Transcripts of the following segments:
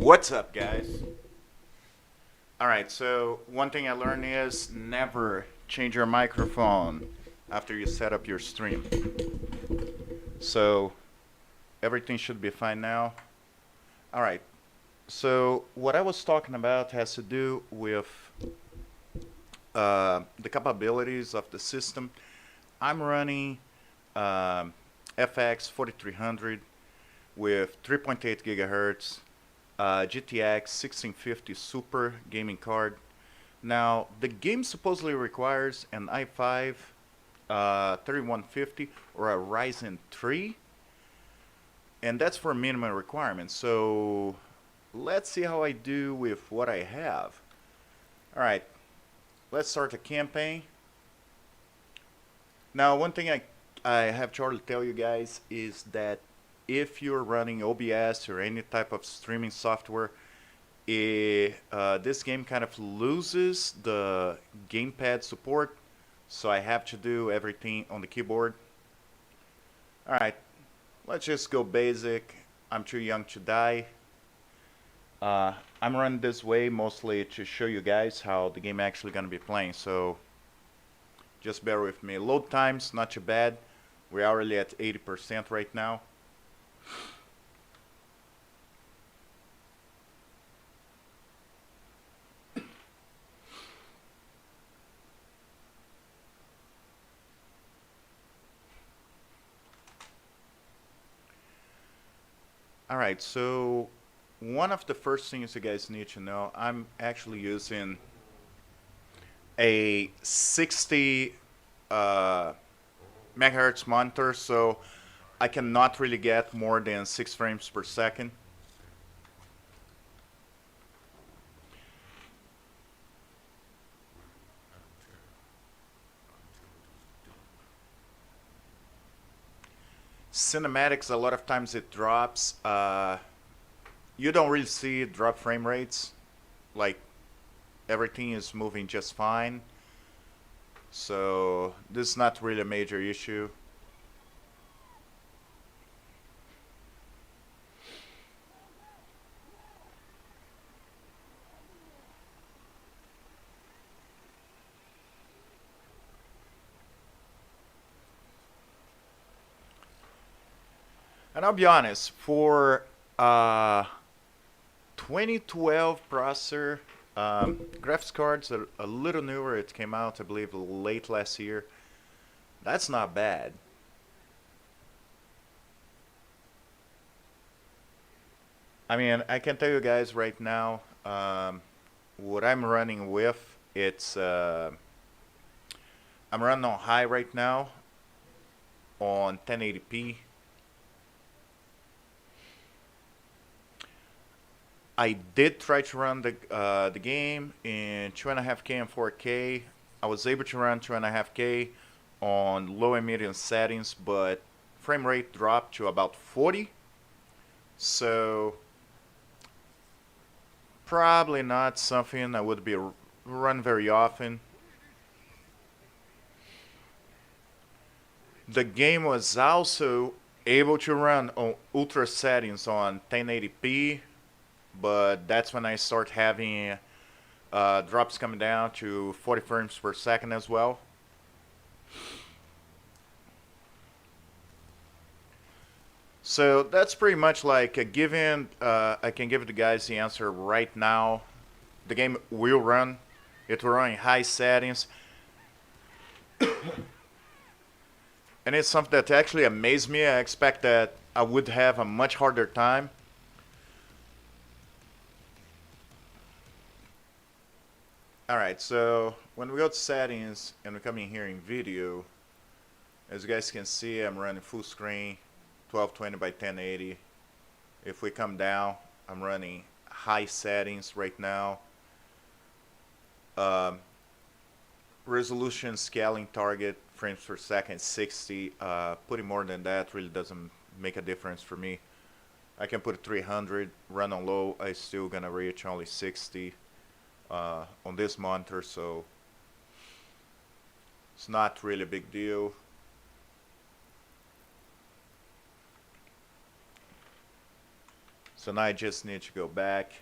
What's up, guys? Alright, so one thing I learned is never change your microphone after you set up your stream. So everything should be fine now. Alright, so what I was talking about has to do with the capabilities of the system. I'm running FX-4300 with 3.8 gigahertz. GTX 1650 Super gaming card. Now, the game supposedly requires an i5 3150 or a Ryzen 3, and that's for minimum requirements. So, let's see how I do with what I have. Alright, let's start the campaign. Now, one thing I have Charlie tell you guys is that if you're running OBS or any type of streaming software, this game kind of loses the gamepad support, so I have to do everything on the keyboard. Alright, let's just go basic. I'm too young to die. I'm running this way mostly to show you guys how the game actually gonna be playing, so just bear with me. Load times, not too bad. We're already at 80% right now. Alright, so one of the first things you guys need to know, I'm actually using a 60 megahertz monitor, so I cannot really get more than 6 frames per second. Cinematics, a lot of times it drops. You don't really see drop frame rates. Like, everything is moving just fine. So, this is not really a major issue. And I'll be honest, for 2012 processor, graphics cards are a little newer. It came out, I believe, late last year. That's not bad. I mean, I can tell you guys right now, what I'm running with, I'm running on high right now on 1080p. I did try to run the game in 2.5K and 4K. I was able to run 2.5K on low and medium settings, but frame rate dropped to about 40. So probably not something I would be run very often. The game was also able to run on ultra settings on 1080p, but that's when I start having drops coming down to 40 frames per second as well. So that's pretty much like a given. I can give the guys the answer right now. The game will run. It will run in high settings. And it's something that actually amazed me. I expect that I would have a much harder time. Alright, so when we go to settings and we come in here in video, as you guys can see, I'm running full screen, 1220 by 1080. If we come down, I'm running high settings right now. Resolution scaling target, frames per second, 60. Putting more than that really doesn't make a difference for me. I can put 300, run on low, I still gonna reach only 60. On this monitor, so it's not really a big deal. So now I just need to go back.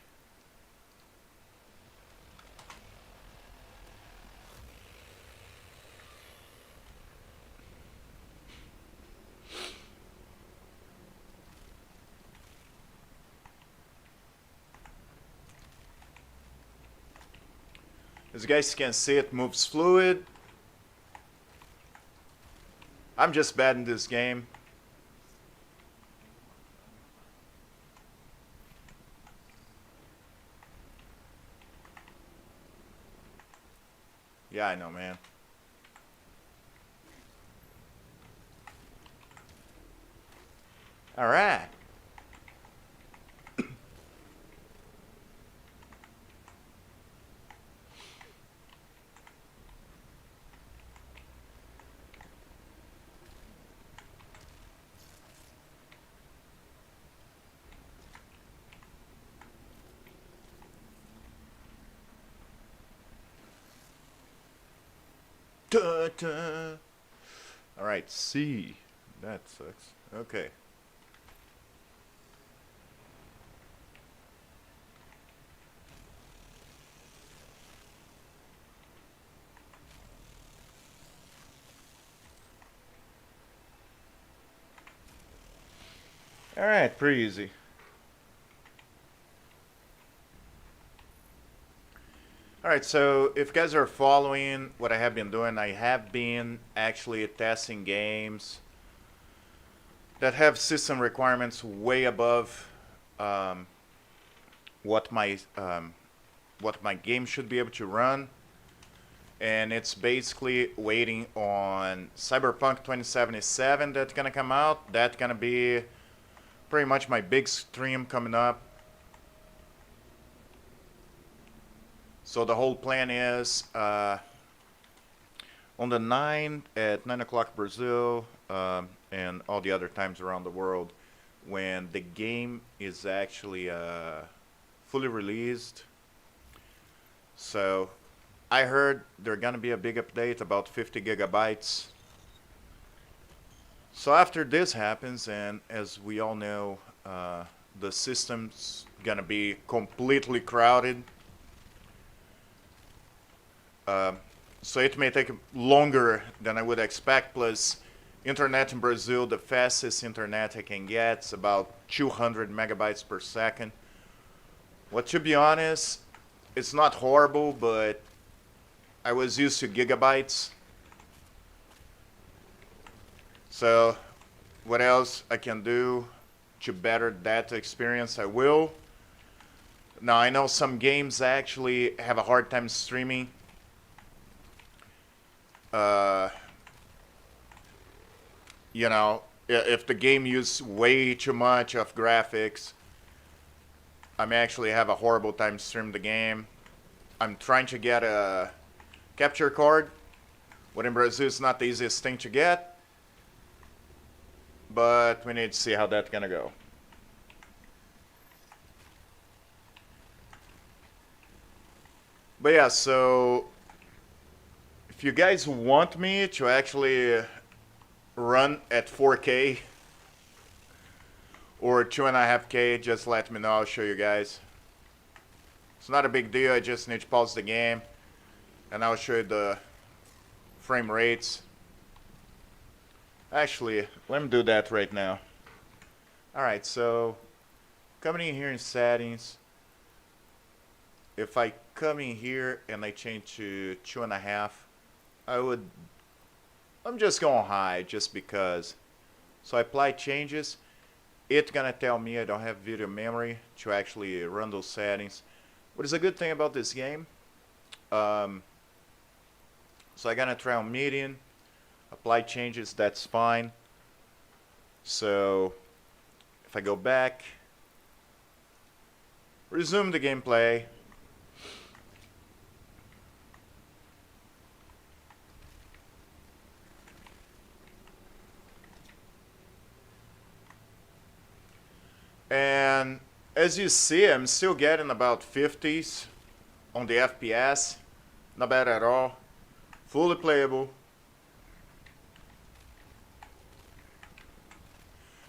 As you guys can see, it moves fluid. I'm just bad in this game. Yeah, I know, man. All right. Duh, duh. All right, C. That sucks. Okay. All right, pretty easy. Alright, so if you guys are following what I have been doing, I have been actually testing games that have system requirements way above what my game should be able to run. And it's basically waiting on Cyberpunk 2077 that's gonna come out. That's gonna be pretty much my big stream coming up. So the whole plan is on the 9th at 9 o'clock Brazil and all the other times around the world, when the game is actually fully released. So I heard there's gonna be a big update, about 50 gigabytes. So after this happens, and as we all know, the system's gonna be completely crowded. So it may take longer than I would expect. Plus, internet in Brazil, the fastest internet I can get is about 200 megabytes per second. Well, to be honest, it's not horrible, but I was used to gigabytes. So what else I can do to better that experience, I will. Now, I know some games actually have a hard time streaming. You know, if the game uses way too much of graphics, I may actually have a horrible time streaming the game. I'm trying to get a capture card, but in Brazil it's not the easiest thing to get. But we need to see how that's gonna go. But yeah, so if you guys want me to actually run at 4K or 2.5K, just let me know. I'll show you guys. It's not a big deal. I just need to pause the game and I'll show you the frame rates. Actually, let me do that right now. Alright, so coming in here in settings, if I come in here and I change to 2.5, I'm just going high just because. So I apply changes. It's gonna tell me I don't have video memory to actually run those settings. What is a good thing about this game? So I gotta try on medium, apply changes, that's fine. So if I go back, resume the gameplay. And as you see, I'm still getting about 50s on the FPS. Not bad at all. Fully playable.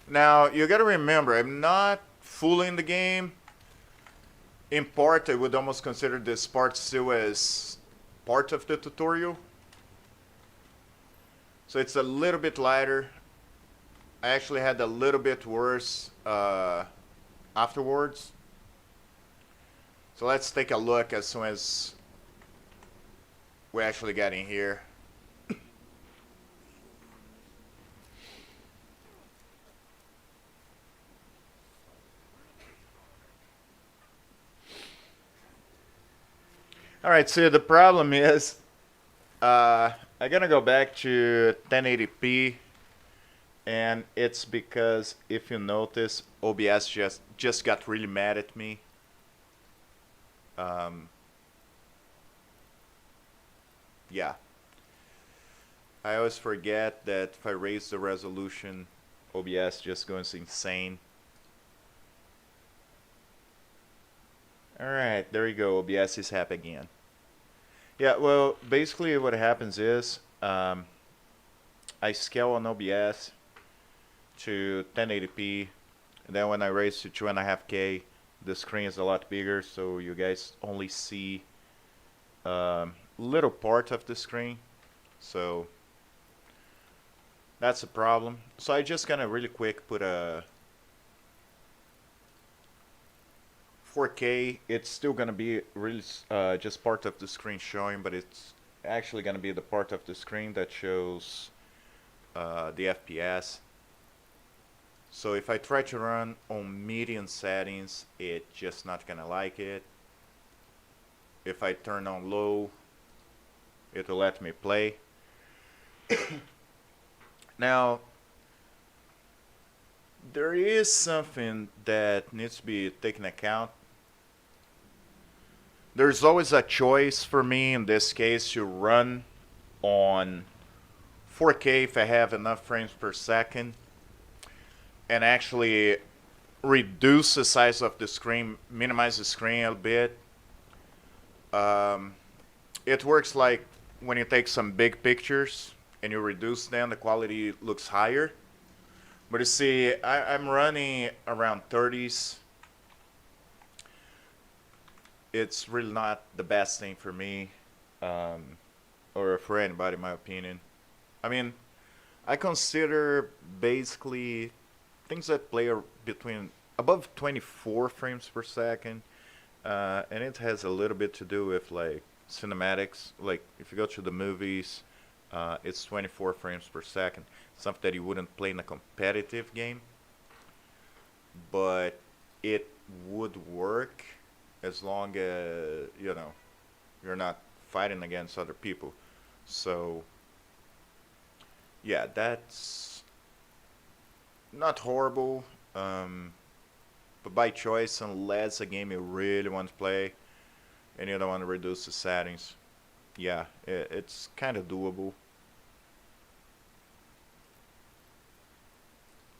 Now, you gotta remember, I'm not fully in the game. In part, I would almost consider this part still as part of the tutorial. So it's a little bit lighter. I actually had a little bit worse afterwards. So let's take a look as soon as we actually get in here. Alright, so the problem is I'm gonna go back to 1080p, and it's because if you notice, OBS just got really mad at me. Yeah. I always forget that if I raise the resolution, OBS just goes insane. Alright, there you go. OBS is happy again. Yeah, well, basically what happens is I scale on OBS to 1080p, and then when I raise to 2.5K, the screen is a lot bigger, so you guys only see little part of the screen. So that's a problem. So I just gonna really quick put a 4K. It's still gonna be really just part of the screen showing, but it's actually gonna be the part of the screen that shows the FPS. So if I try to run on medium settings, it's just not gonna like it. If I turn on low, it will let me play. Now, there is something that needs to be taken account. There's always a choice for me in this case to run on 4K if I have enough frames per second, and actually reduce the size of the screen, minimize the screen a bit. It works like when you take some big pictures and you reduce them, the quality looks higher. But you see, I'm running around 30s. It's really not the best thing for me, or for anybody, in my opinion. I mean, I consider basically things that play are between above 24 frames per second, and it has a little bit to do with like cinematics. Like if you go to the movies, it's 24 frames per second, something that you wouldn't play in a competitive game, but it would work as long as you're not fighting against other people. So yeah, that's not horrible, but by choice, unless a game you really want to play and you don't want to reduce the settings, yeah, it's kind of doable.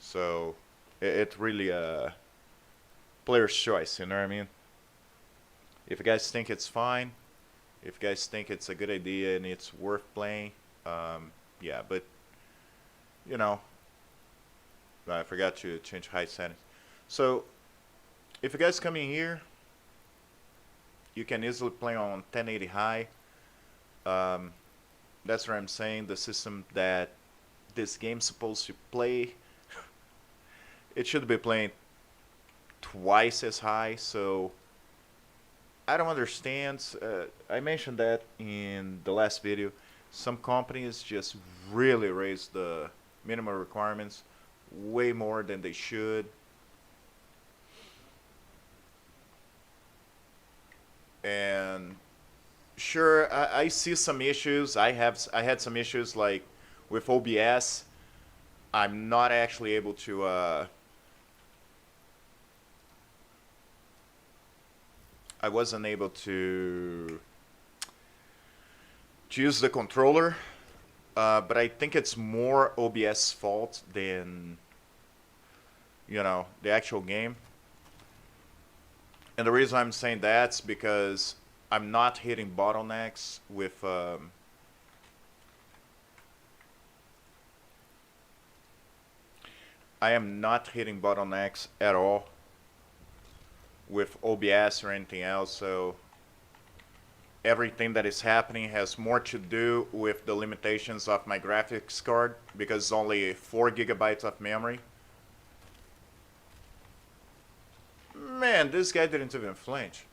So it really a player's choice, you know what I mean? If you guys think it's fine, if you guys think it's a good idea and it's worth playing, yeah, but I forgot to change height settings. So if you guys come in here, you can easily play on 1080 high. That's what I'm saying. The system that this game's supposed to play, it should be playing twice as high. So I don't understand. I mentioned that in the last video. Some companies just really raise the minimum requirements way more than they should. And sure, I see some issues. I had some issues like with OBS. I'm not actually able to I wasn't able to use the controller, but I think it's more OBS fault than the actual game. And the reason I'm saying that's because I'm not hitting bottlenecks with I am not hitting bottlenecks at all with OBS or anything else. So everything that is happening has more to do with the limitations of my graphics card because it's only 4 gigabytes of memory. Man, this guy didn't even flinch.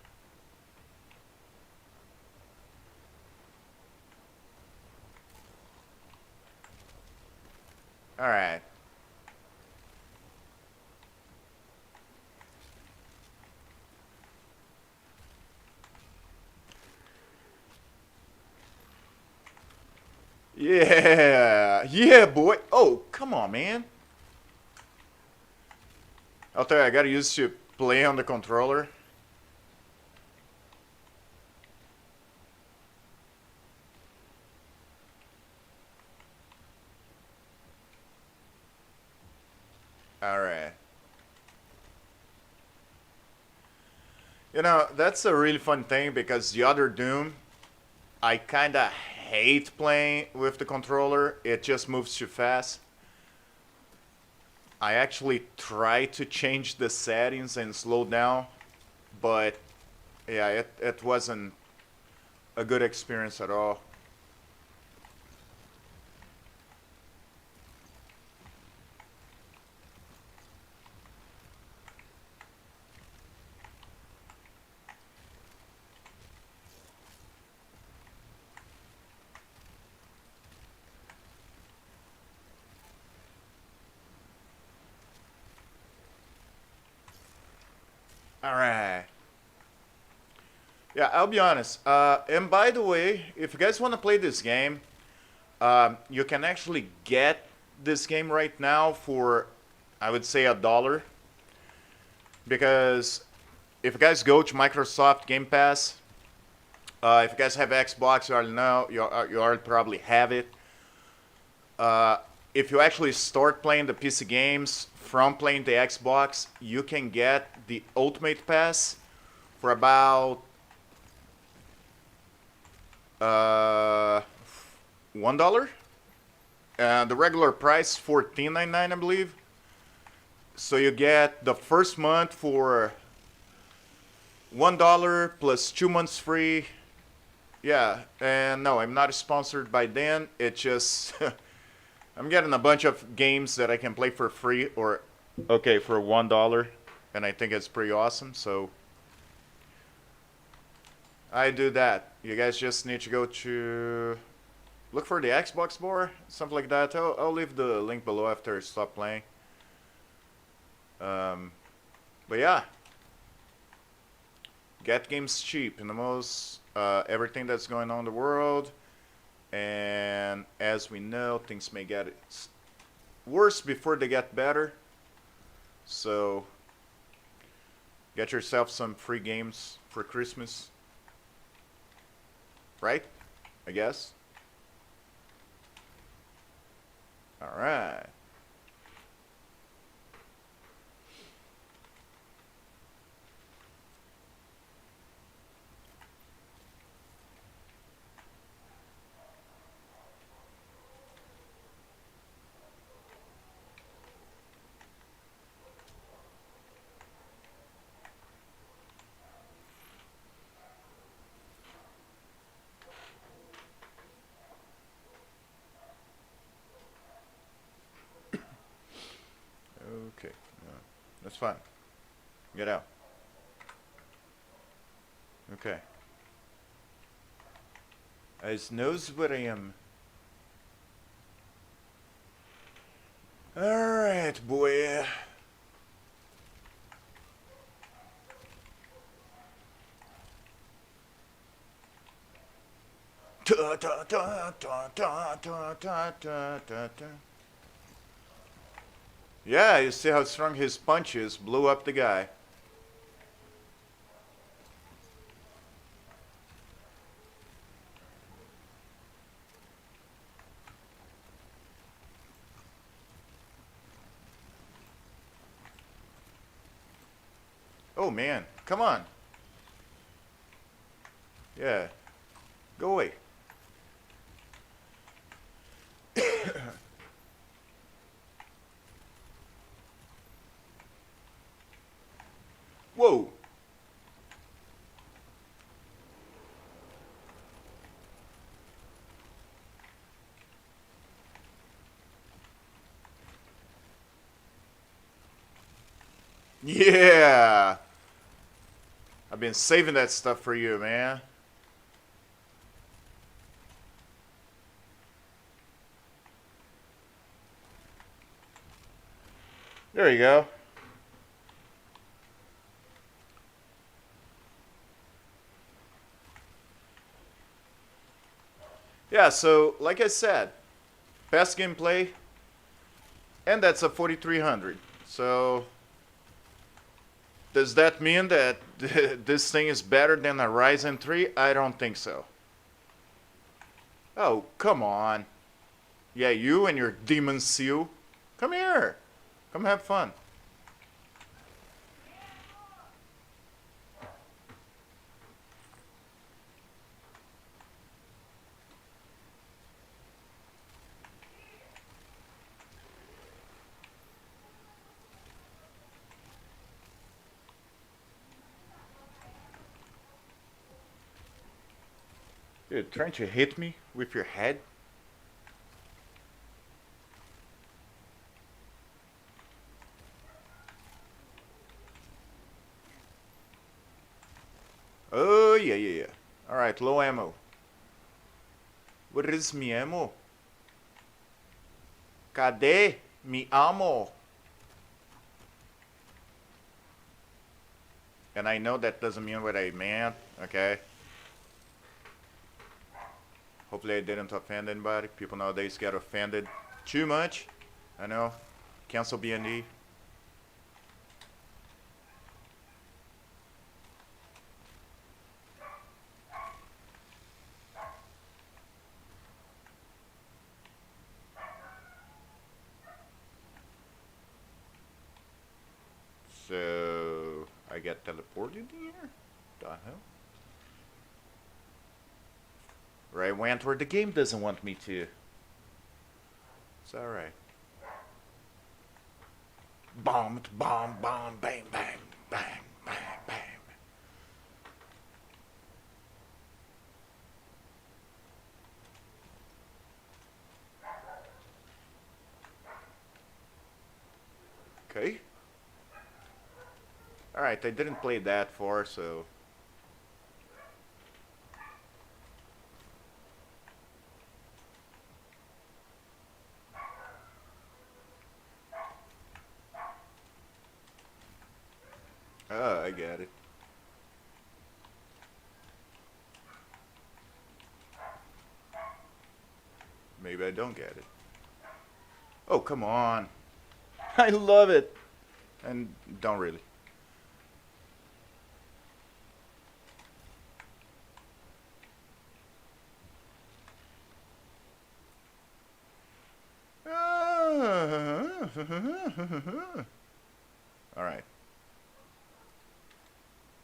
Alright. Yeah, yeah, boy. Oh, come on, man. I'll tell you, I gotta use to play on the controller. Alright. You know, that's a really fun thing because the other Doom, I kinda hate playing with the controller. It just moves too fast. I actually tried to change the settings and slow down, but yeah, it wasn't a good experience at all. Alright. Yeah, I'll be honest. And by the way, if you guys want to play this game, you can actually get this game right now for, I would say, $1. Because if you guys go to Microsoft Game Pass, if you guys have Xbox, you already know, you already probably have it. If you actually start playing the PC games from playing the Xbox, you can get the Ultimate Pass for about $1. The regular price $14.99, I believe. So you get the first month for $1 plus 2 months free. Yeah, and no, I'm not sponsored by Dan. It just I'm getting a bunch of games that I can play for free or okay for $1, and I think it's pretty awesome. So I do that. You guys just need to go to look for the Xbox bar, something like that. I'll leave the link below after I stop playing. But yeah, get games cheap in the most everything that's going on in the world. And as we know, things may get worse before they get better. So get yourself some free games for Christmas. Right? I guess. Alright. Okay, that's fine. Get out. Okay. As knows where I am. Alright, boy. Ta ta ta ta ta ta ta ta ta. Yeah, you see how strong his punches blew up the guy. Oh man, come on. Yeah, go away. Whoa. Yeah! I've been saving that stuff for you, man. There you go. Yeah, so like I said, best gameplay, and that's a 4300. So does that mean that this thing is better than a Ryzen 3? I don't think so. Oh, come on. Yeah, you and your demon seal. Come here. Come have fun. You're trying to hit me with your head? Oh, yeah. Alright, low ammo. Where is mi ammo? Cadê mi ammo? And I know that doesn't mean what I meant, okay? Hopefully I didn't offend anybody. People nowadays get offended too much. I know. Cancel BND. So I get teleported in here? The hell? Or I went where the game doesn't want me to. It's alright. Bomb, bomb, bomb, bang, bang, bang, bang, bang. Okay. Alright, I didn't play that far, so... Oh, I get it. Maybe I don't get it. Oh, come on. I love it. And don't really. Alright.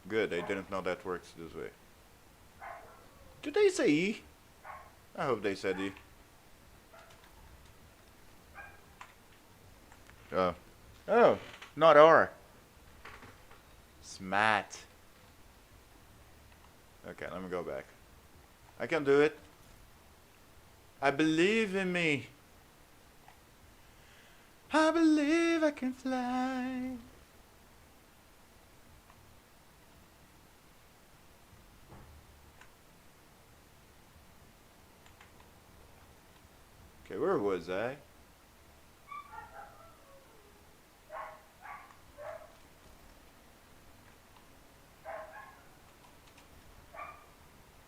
Good, I didn't know that works this way. Did they say E? I hope they said E. Oh. Oh, not R. Smart. Okay, let me go back. I can do it. I believe in me. I believe I can fly. Okay, where was I?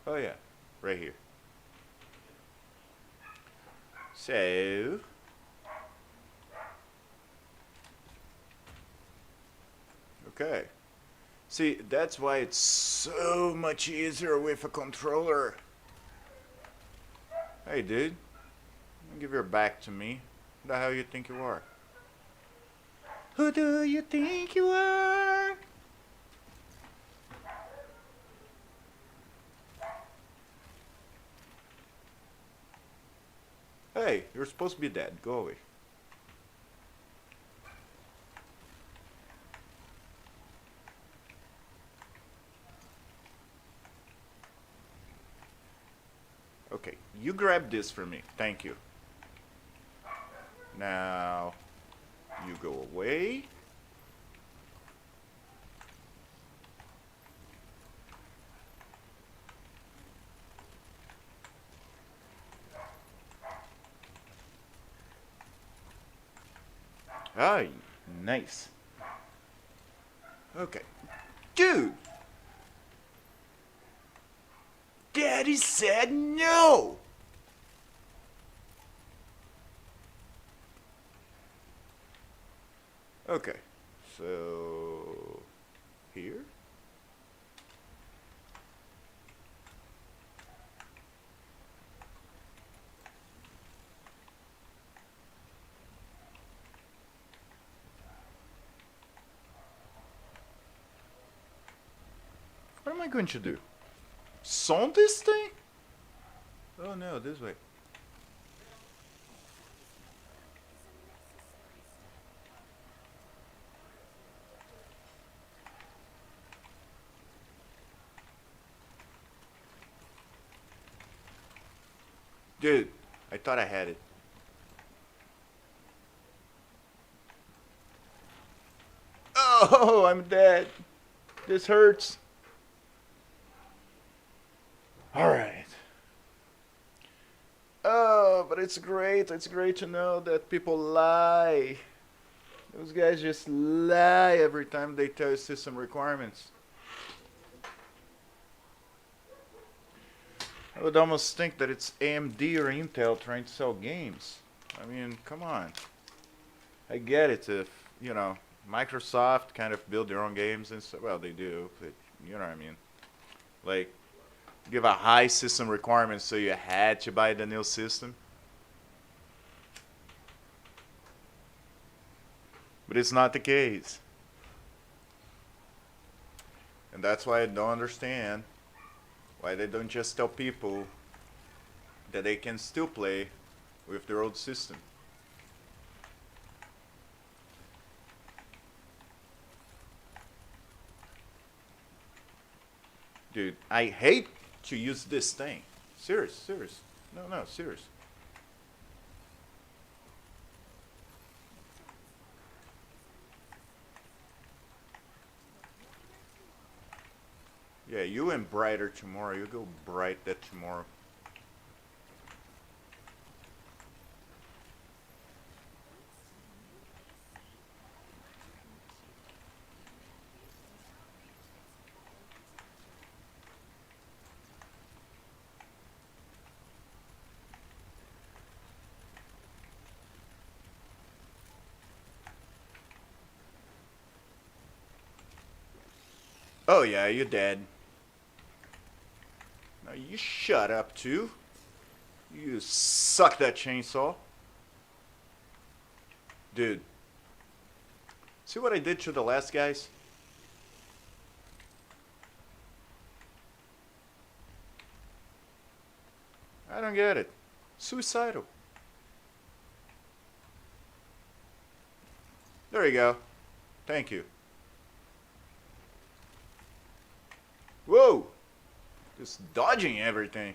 Oh yeah, right here. So... Okay. See, that's why it's so much easier with a controller. Hey dude, give your back to me. Who the hell you think you are? Who do you think you are? Hey, you're supposed to be dead. Go away. Okay, you grab this for me. Thank you. Now, you go away. Ah, nice. Okay. Dude! Daddy said no! Okay. So... here? What am I going to do? Sound this thing? Oh no, this way. Dude, I thought I had it. Oh, I'm dead. This hurts. Alright. Oh, but it's great. It's great to know that people lie. Those guys just lie every time they tell you system requirements. I would almost think that it's AMD or Intel trying to sell games. I mean, come on. I get it if, you know, Microsoft kind of build their own games and stuff. Well, they do, but you know what I mean. Like, give a high system requirement so you had to buy the new system. But it's not the case. And that's why I don't understand why they don't just tell people that they can still play with their old system. Dude, I hate to use this thing. Serious. No, serious. Yeah, you went brighter tomorrow. You go bright that tomorrow. Oh yeah, you're dead. Now you shut up too. You suck that chainsaw. Dude. See what I did to the last guys? I don't get it. Suicidal. There you go. Thank you. Whoa! Just dodging everything.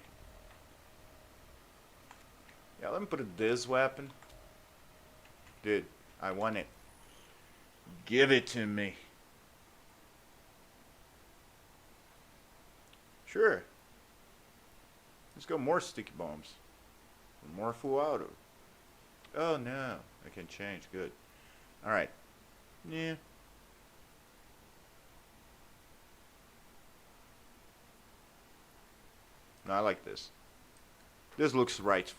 Yeah, let me put this weapon. Dude, I want it. Give it to me. Sure. Let's go more sticky bombs. More full auto. Oh no, I can change. Good. Alright. Yeah. No, I like this. This looks righteous.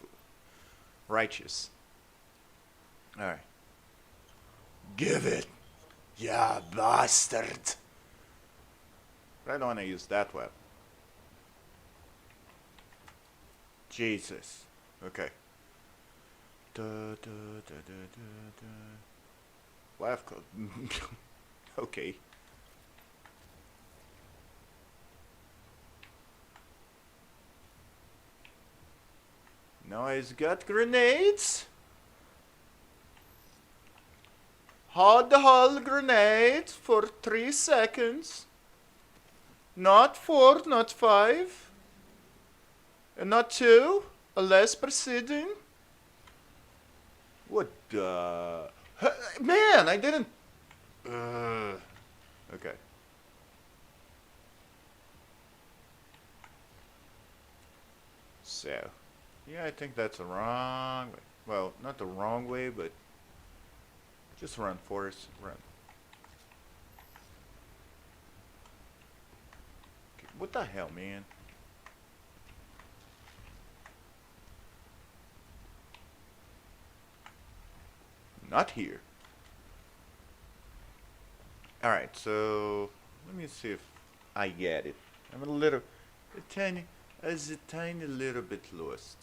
Alright. Give it, ya bastard. But I don't want to use that weapon. Jesus. Okay. Left code. Okay. Now he's got grenades. Hold the whole grenade for 3 seconds. Not 4, not 5. And not 2. Less proceeding. What the... Man, I didn't... Okay. So... yeah, I think that's the wrong way. Well, not the wrong way, but... Just run, Forrest, run. Okay, what the hell, man? Not here. Alright, so let me see if I get it. I'm a tiny little bit lost.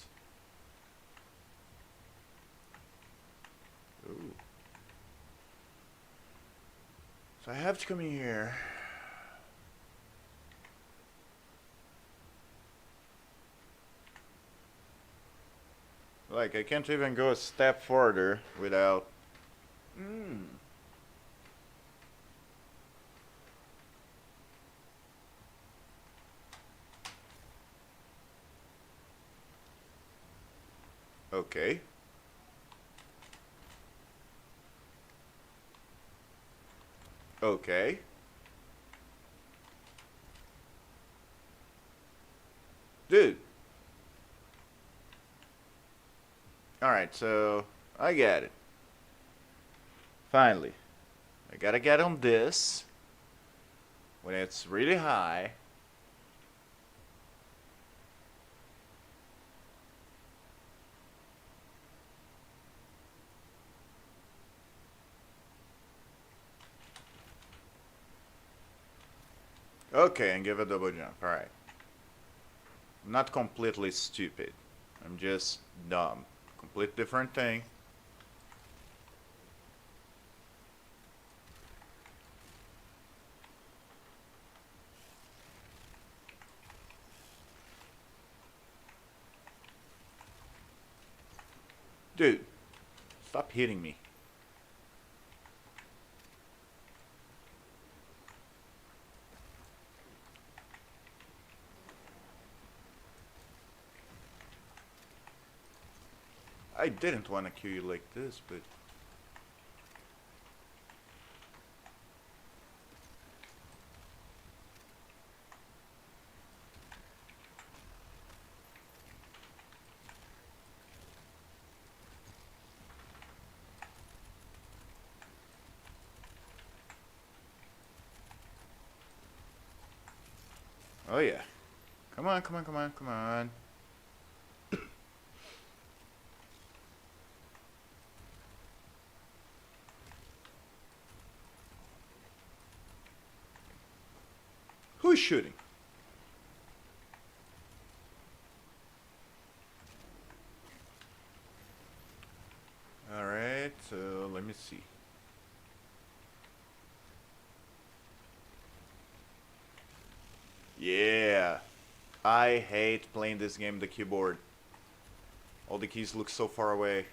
Ooh. So I have to come in here. Like, I can't even go a step further without... Okay. Okay. Dude. Alright, so I get it. Finally. I gotta get on this when it's really high. Okay, and give a double jump. Alright. I'm not completely stupid. I'm just dumb. Complete different thing. Dude, stop hitting me. I didn't want to kill you like this, but... Oh yeah. Come on, come on, come on, come on. Who's shooting? Alright, so let me see. Yeah. I hate playing this game with the keyboard. All the keys look so far away.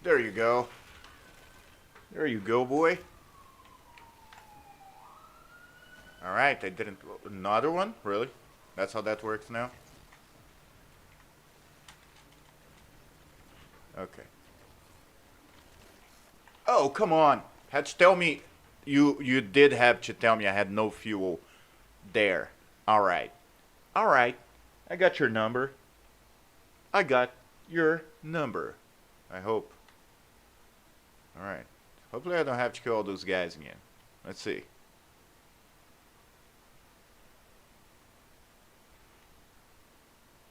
There you go. There you go, boy. Alright, I didn't... Another one? Really? That's how that works now? Okay. Oh, come on. Had to tell me... You did have to tell me I had no fuel there. Alright. Alright. I got your number. I got your number. I hope. Alright. Hopefully I don't have to kill all those guys again. Let's see.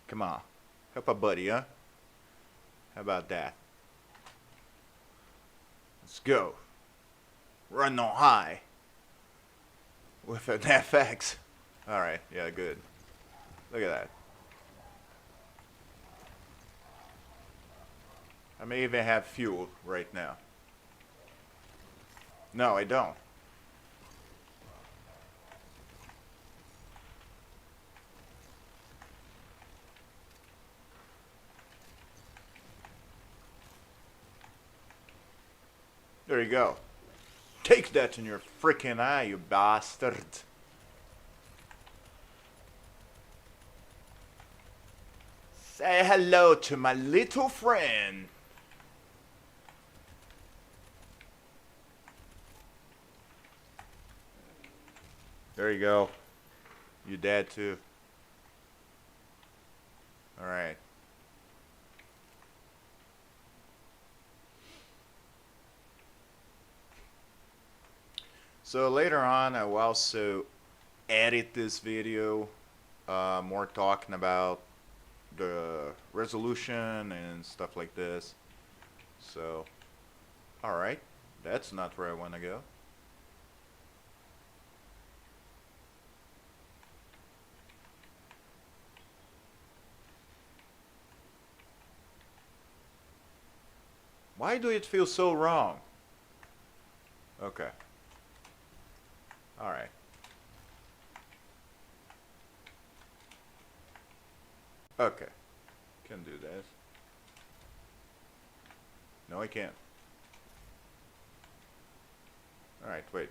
Come on. Help a buddy, huh? How about that? Let's go. Run on high. With an FX. Alright, yeah, good. Look at that. I may even have fuel right now. No, I don't. There you go. Take that in your freaking eye, you bastard. Say hello to my little friend. There you go. You dead too. Alright. So later on I will also edit this video, more talking about the resolution and stuff like this. So, alright, that's not where I want to go. Why do it feel so wrong? Okay. Alright. Okay. Can do that. No, I can't. Alright, wait.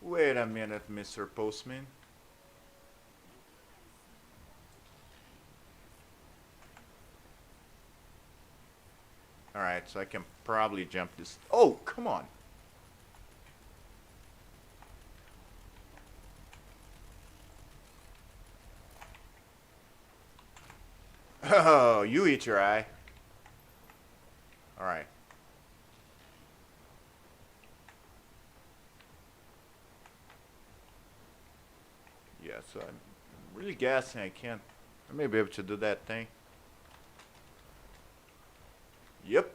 Wait a minute, Mr. Postman. Alright, so I can probably jump this. Oh, come on. Oh, you eat your eye. Alright. Yeah, so I'm really guessing I can't. I may be able to do that thing. Yep.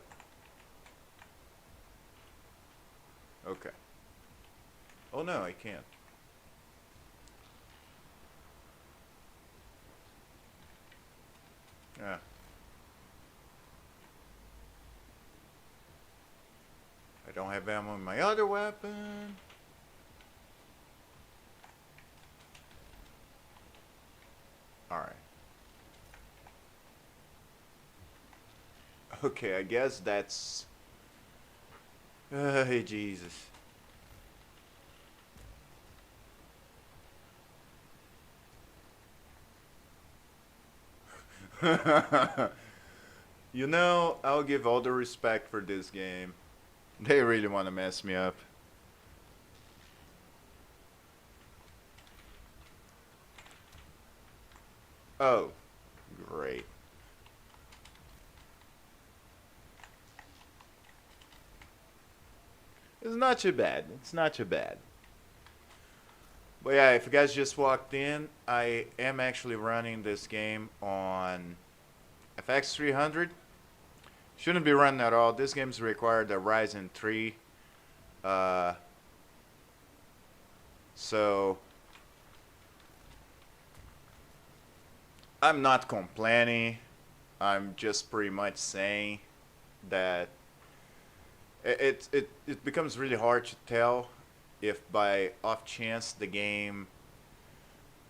Okay. Oh no, I can't. Yeah. I don't have ammo in my other weapon. Alright. Okay, I guess that's... Hey, Jesus. You know, I'll give all the respect for this game. They really want to mess me up. Oh, great. It's not too bad. It's not too bad. But yeah, if you guys just walked in, I am actually running this game on FX-300. Shouldn't be running at all. This game's required a Ryzen 3. So I'm not complaining. I'm just pretty much saying that it becomes really hard to tell if by off chance the game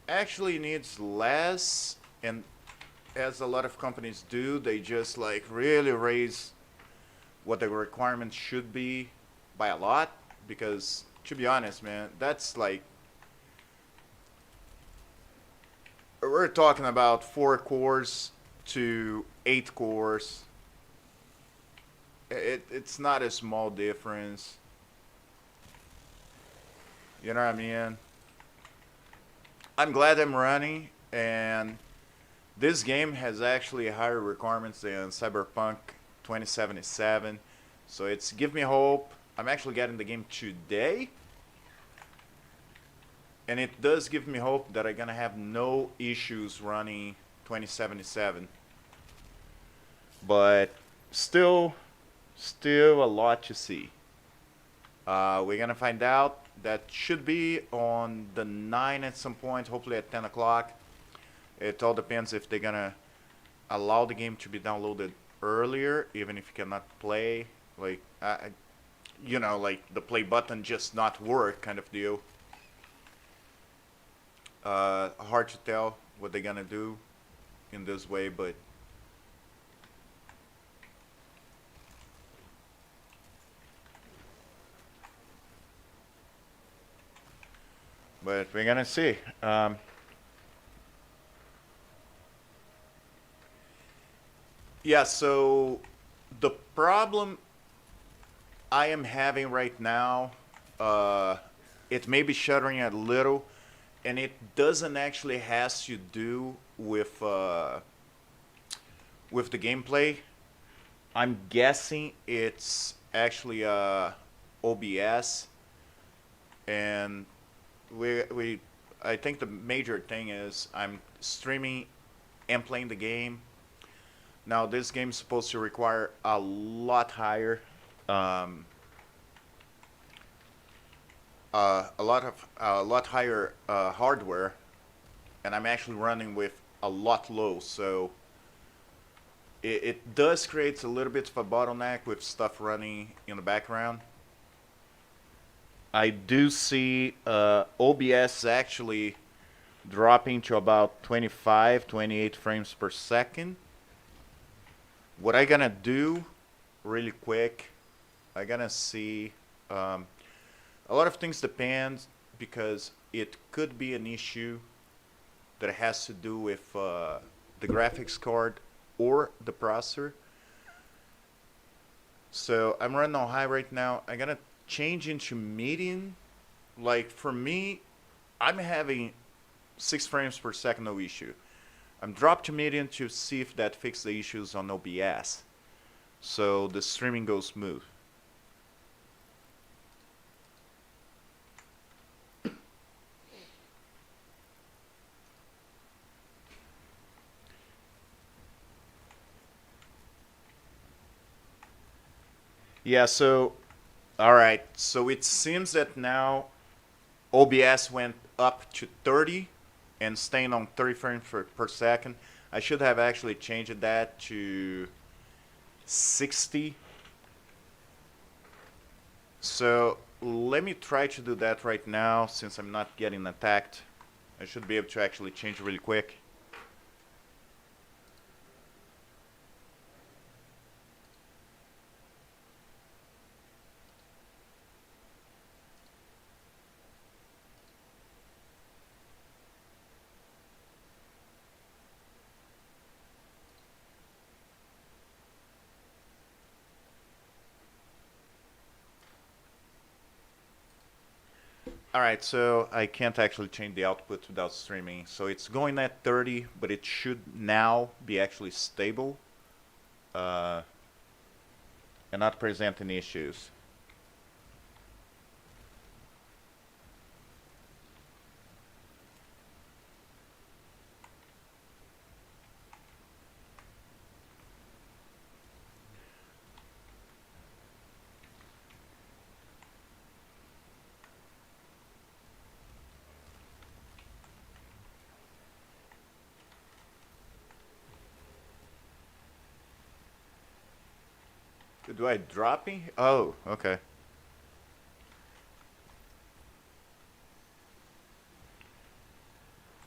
actually needs less, and as a lot of companies do, they just like really raise what the requirements should be by a lot, because to be honest, man, that's like, we're talking about 4 cores to 8 cores. It's not a small difference. You know what I mean? I'm glad I'm running, and this game has actually higher requirements than Cyberpunk 2077. So it's give me hope. I'm actually getting the game today. And it does give me hope that I'm gonna have no issues running 2077. But still a lot to see. We're gonna find out. That should be on the 9 at some point, hopefully at 10 o'clock. It all depends if they're gonna allow the game to be downloaded earlier, even if you cannot play. Like, you know, like the play button just not work kind of deal. Hard to tell what they're gonna do in this way, but we're gonna see. Yeah, so the problem I am having right now, uh, it may be shuddering a little, and it doesn't actually has to do with the gameplay. I'm guessing it's actually OBS, and we I think the major thing is I'm streaming and playing the game. Now this game is supposed to require um, a lot higher hardware, and I'm actually running with a lot low, so it does create a little bit of a bottleneck with stuff running in the background. I do see OBS actually dropping to about 25, 28 frames per second. What I gonna do really quick, I gonna see a lot of things depend because it could be an issue that has to do with the graphics card or the processor. So I'm running on high right now. I'm gonna change into medium. Like for me, I'm having 6 frames per second, no issue. I'm dropped to medium to see if that fixes the issues on OBS, so the streaming goes smooth. Yeah, so alright, so it seems that now OBS went up to 30 and staying on 30 frames per second. I should have actually changed that to 60. So let me try to do that right now since I'm not getting attacked. I should be able to actually change really quick. Alright, so I can't actually change the output without streaming. So it's going at 30, but it should now be actually stable uh, and not present any issues. Do I dropping? Oh, okay.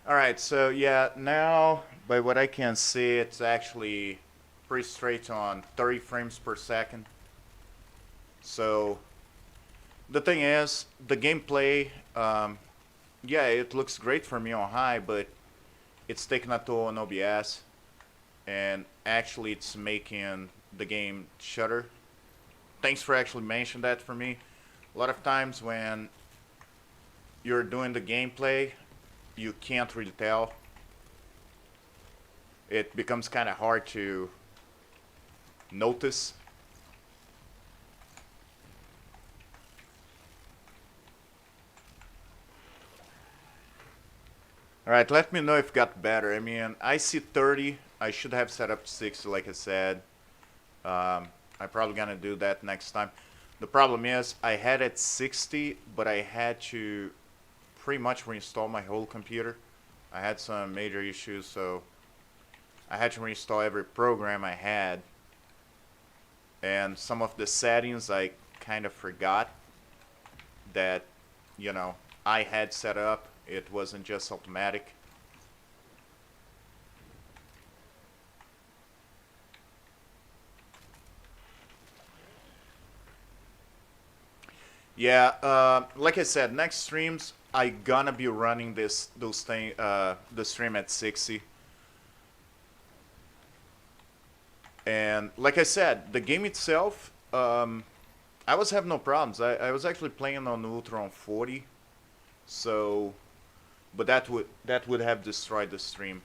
Alright, so yeah, now by what I can see, it's actually pretty straight on 30 frames per second. So the thing is, the gameplay, yeah, it looks great for me on high, but it's taking a toll on OBS, and actually it's making the game shudder. Thanks for actually mentioning that for me. A lot of times when you're doing the gameplay, you can't really tell. It becomes kind of hard to notice. Alright, let me know if it got better. I mean, I see 30. I should have set up to 60 like I said. I'm probably gonna do that next time. The problem is I had it 60, but I had to pretty much reinstall my whole computer. I had some major issues, so I had to reinstall every program I had. And some of the settings I kind of forgot that, you know, I had set up. It wasn't just automatic. Yeah, like I said, next streams I gonna be running the stream at 60, And like I said, the game itself, I was having no problems. I was actually playing on Ultra on 40, so, but that would have destroyed the stream.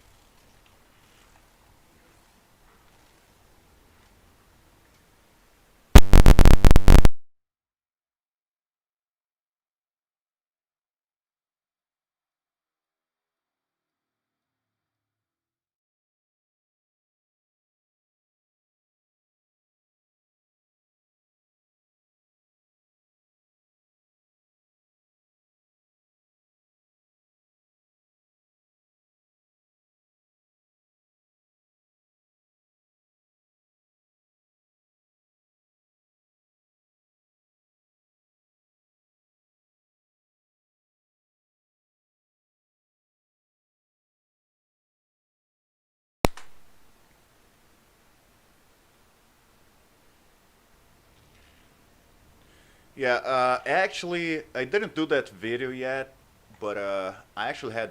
Yeah, actually, I didn't do that video yet, but I actually had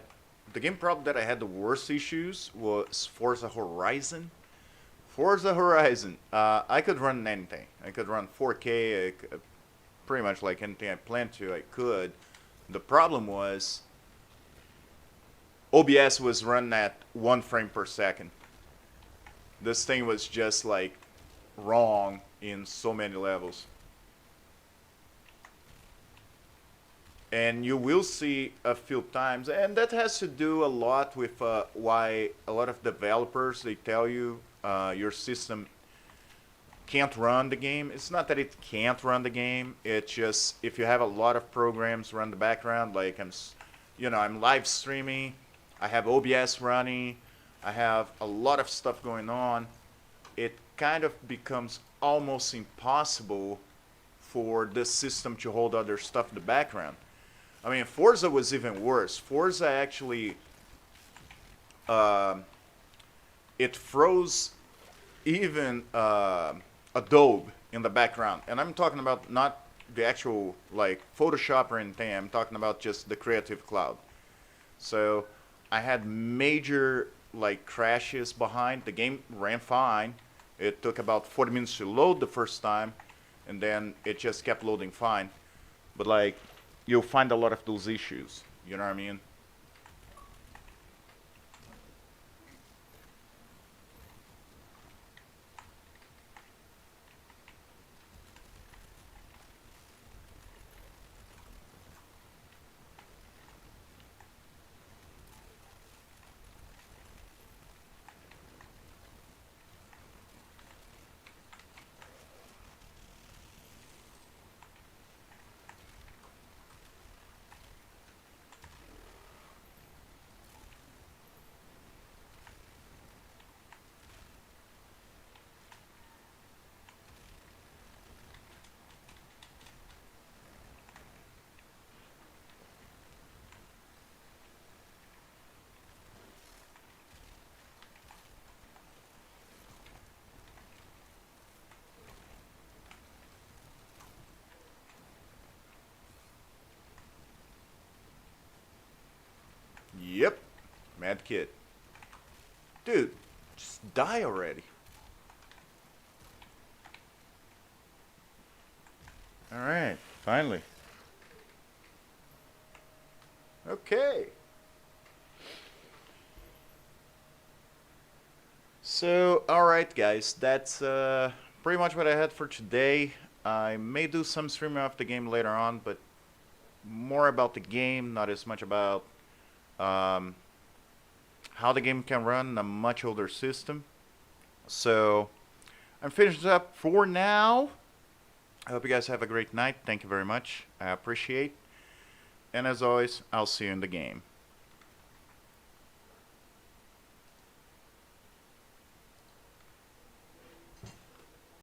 the game problem that I had the worst issues was Forza Horizon. Forza Horizon, I could run anything. I could run 4K, pretty much like anything I planned to, I could. The problem was OBS was running at 1 frame per second. This thing was just like wrong in so many levels. And you will see a few times, and that has to do a lot with why a lot of developers, they tell you your system can't run the game. It's not that it can't run the game, it's just if you have a lot of programs run the background, like I'm live streaming, I have OBS running, I have a lot of stuff going on, it kind of becomes almost impossible for the system to hold other stuff in the background. I mean, Forza was even worse. Forza actually, it froze even Adobe in the background. And I'm talking about not the actual, like, Photoshop or anything. I'm talking about just the Creative Cloud. So I had major, like, crashes behind. The game ran fine. It took about 40 minutes to load the first time, and then it just kept loading fine. But, like, you'll find a lot of those issues. You know what I mean? Yep. Mad Kid. Dude, just die already. Alright, finally. Okay. So, alright guys, that's pretty much what I had for today. I may do some streaming of the game later on, but more about the game, not as much about how the game can run on a much older system. So, I'm finished up for now. I hope you guys have a great night. Thank you very much. I appreciate. And as always, I'll see you in the game.